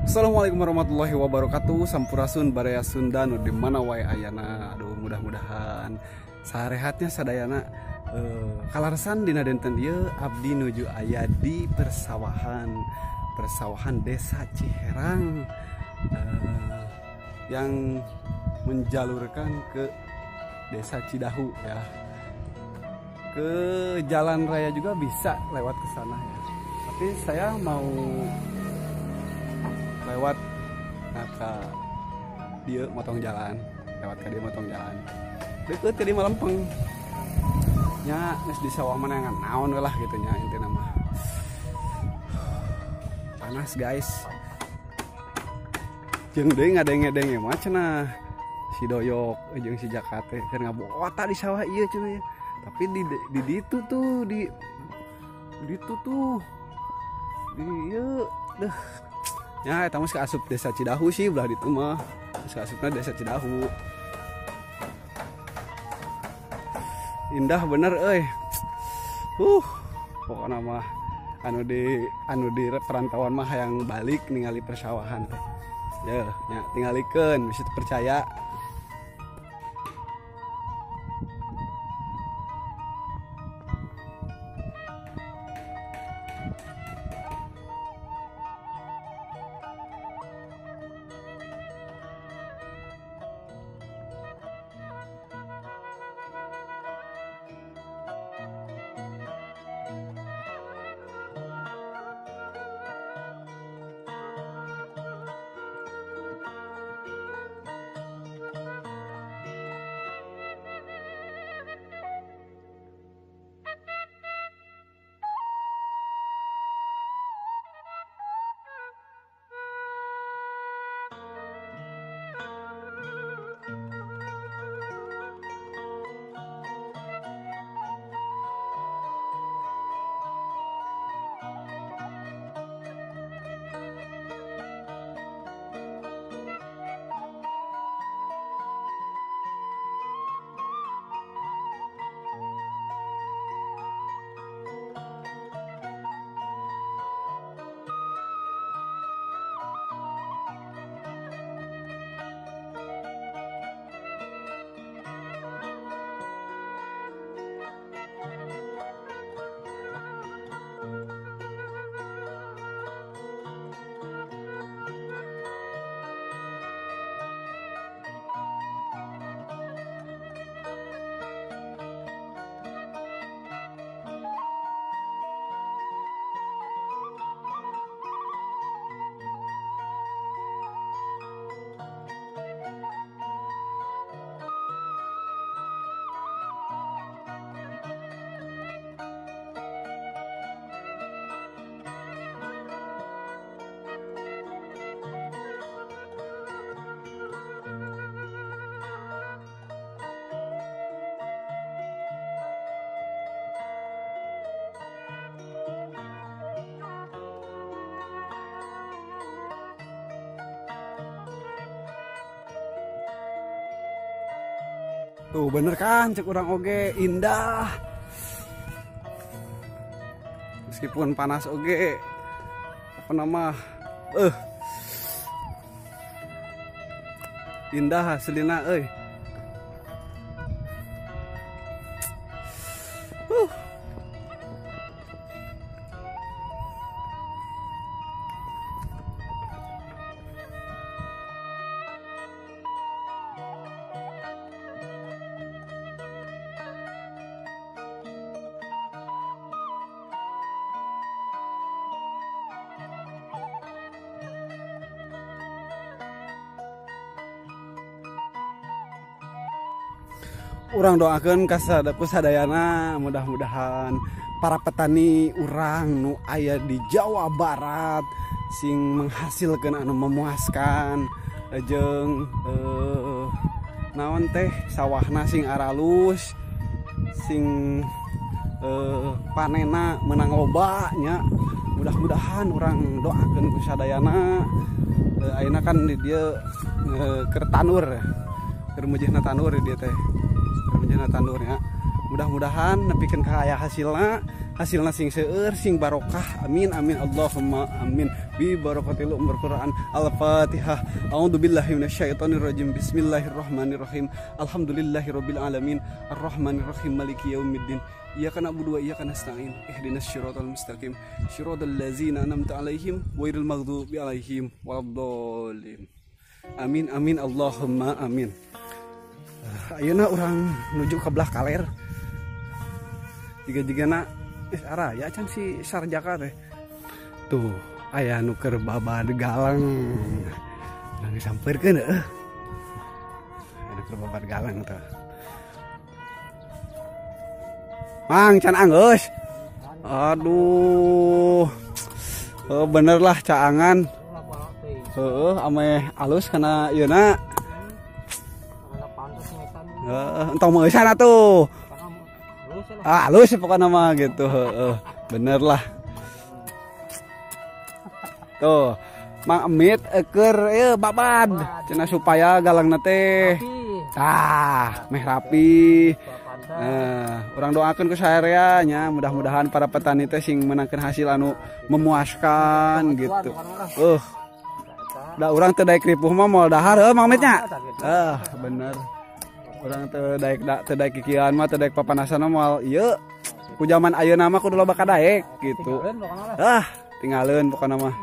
Assalamualaikum warahmatullahi wabarakatuh. Sampurasun Baraya Sunda nu di mana wae ayana. Aduh, mudah-mudahan sarehatnya sadayana kalaresan dina dinten ieu abdi nuju aya di persawahan Desa Ciherang yang menjalurkan ke Desa Cidahu ya. Ke jalan raya juga bisa lewat ke sana ya. Tapi saya mau lewat ke dia motong jalan, deket ke dia Malempeng nya geus di sawah mana yang naon lah gitu nya intina mah. Panas guys, jeung deui ngadenge-denge mah cenah si Doyok jeung si Jakate keur ngabota di sawah ieu cenah ya. Tapi di ditu tuh di ieu deh ya, eta mah asup Desa Cidahu sih belah ditu mah. Asupna Desa Cidahu. Indah bener euy. Pokona mah anu di perantauan mah hayang balik ningali persawahan teh. Ya, tingalikeun bisa percaya. Tuh bener kan cek urang oge indah. Meskipun panas oge apa nama indah hasilina euy. Urang doakeun kasadayana mudah-mudahan para petani urang nu aya di Jawa Barat sing menghasilkan anu memuaskan jeung naon teh sawahna sing aralus sing panena menang loba nya. Mudah-mudahan urang doakeun kusadayana ayeuna kan di dieu keur tanur keur mujihna tanur di dieu teh tanurnya. Mudah-mudahan nepikeun ka aya hasilna hasilna sing seueur sing barokah. Amin amin Allahumma amin. Bi barakatil umur Quran. Al-Fatihah. A'udzubillahi minasyaitonir rajim. Bismillahirrahmanirrahim. Alhamdulillahirabbil alamin. Arrahmanir rahim. Maliki yaumiddin. Iyyaka na'budu wa iyyaka nasta'in. Ihdinas siratal mustaqim. Shiratal ladzina an'amta 'alaihim ghairil maghdubi 'alaihim waladdallin. Amin amin Allahumma amin. Ayeuna urang nuju ke belah kaler. Jiga-jigana arah ya can si Sarjaka teh. Tuh, aya nu keur babad galang. Urang disampeurkeun heueuh. Anu keur babad galang teh. Mang can anggeus. Aduh. Bener lah caangan. Ame alus kana yeuna. Entong meusan atuh. Halus pokoknya mah gitu. Bener lah. Tuh, Mang Amit eker babad cenah supaya galangna teh tah meh rapi. Urang doakeun ku saarea nya mudah-mudahan para petani teh sing menangkeun hasil anu memuaskan gitu. Da urang teu daek ripuh mah moal dahar Mang Amit nya. Bener. Urang teu daek kikieuan mah teu daek papanasan moal ieu. Ku zaman ayeuna mah kudu loba kadaek gitu. Tinggalin pokokna mah.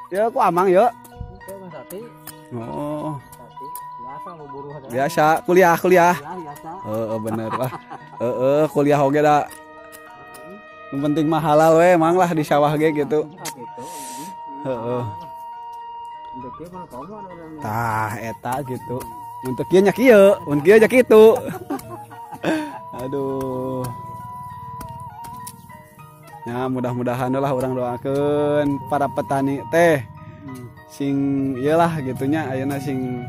Ya ku amang ya. Oh. Biasa kuliah. Bener lah. Kuliah oge da. Yang penting mah halal we emang lah di sawah ge gitu. Tah eta gitu. Untuk kieu nya kieu, mun kieu nya kitu. Aduh. Ya mudah-mudahan lah urang doakeun para petani teh sing iyalah gitunya ayeuna sing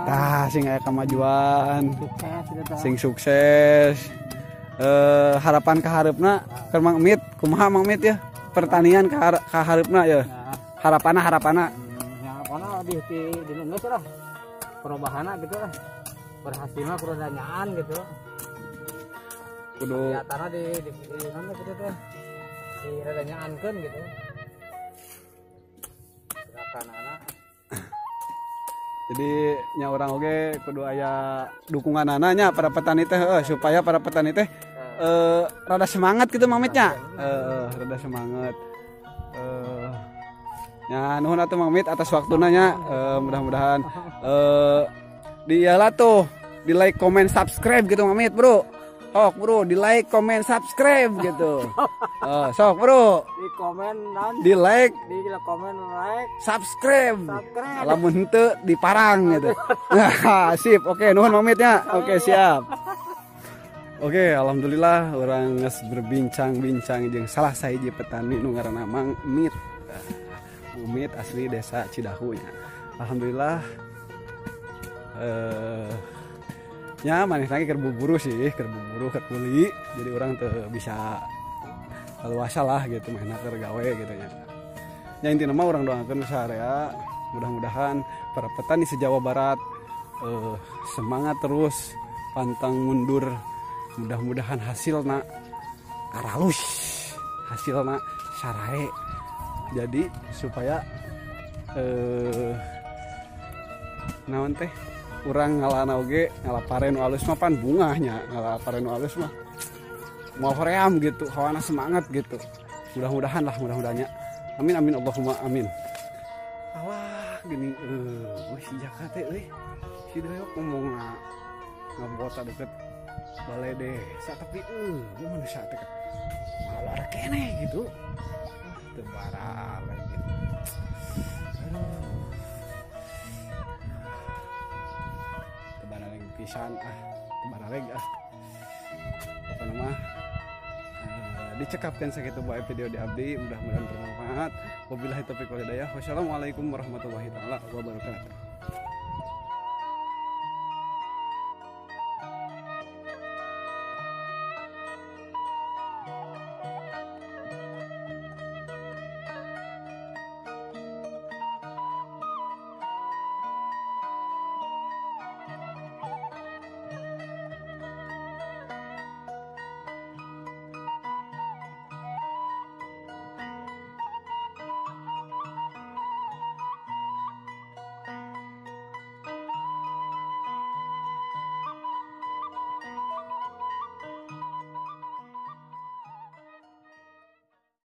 aya kemajuan. Sing sukses. Harapan ka hareupna keur Mang Amit, kumaha Mang Amit ya? Pertanian ka hareupna ya. Harapana. Harapanna di dineungeus lah. Perubahanna gitu lah. Berhasilna kudu danyaan gitu. Kudu nyatana di mana gitu teh. Di danyaankeun gitu. Gerakanana. Jadi nya urang oge kudu aya dukunganana nya para petani teh supaya para petani teh rada semangat gitu Mang Amit nya. Rada semangat. Ya nuhun atuh Mang Amit atas waktuna nya. Mudah-mudahan dialah tuh di like, comment, subscribe gitu Mang Amit, Bro. Sok bro, di like, comment, subscribe gitu. Sok bro, di komen dan di like, subscribe. Lamun henteu diparang gitu. Sip, oke, nuhun Mang Amit nya. Oke, siap. Oke, alhamdulillah orang geus berbincang-bincang jeung salah sahiji petani nu ngaranna Mang Amit. Amit asli desa Cidahu nya. Alhamdulillah nya maneh lagi keur buburu keur kuli. Jadi orang teu bisa luasa lah gitu mainna keur gawe gitu nya. Nya intina mah urang doakeun saarea mudah-mudahan para petani se-Jawa Barat semangat terus, pantang mundur. Mudah-mudahan hasilna aralus, hasilna sarae. Jadi supaya naon teh urang ngalana oge ngalapare nu alus mah pan bungahnya, ngalapare nu alus mah moal hoream gitu, hawana semangat gitu. Mudah-mudahannya. Amin amin Allahumma amin. Awah gini si Jaka teh si Doyok ngomong ngabota deket balai desa tapi mana saat teh malah kene gitu. Tebara lagi. Tebara lagi pisan tebara lagi apa nama dicekapkan sakitu bae video di abdi, mudah-mudahan bermanfaat. Wabillahi taufiq wal hidayah. Wassalamualaikum warahmatullahi taala wabarakatuh.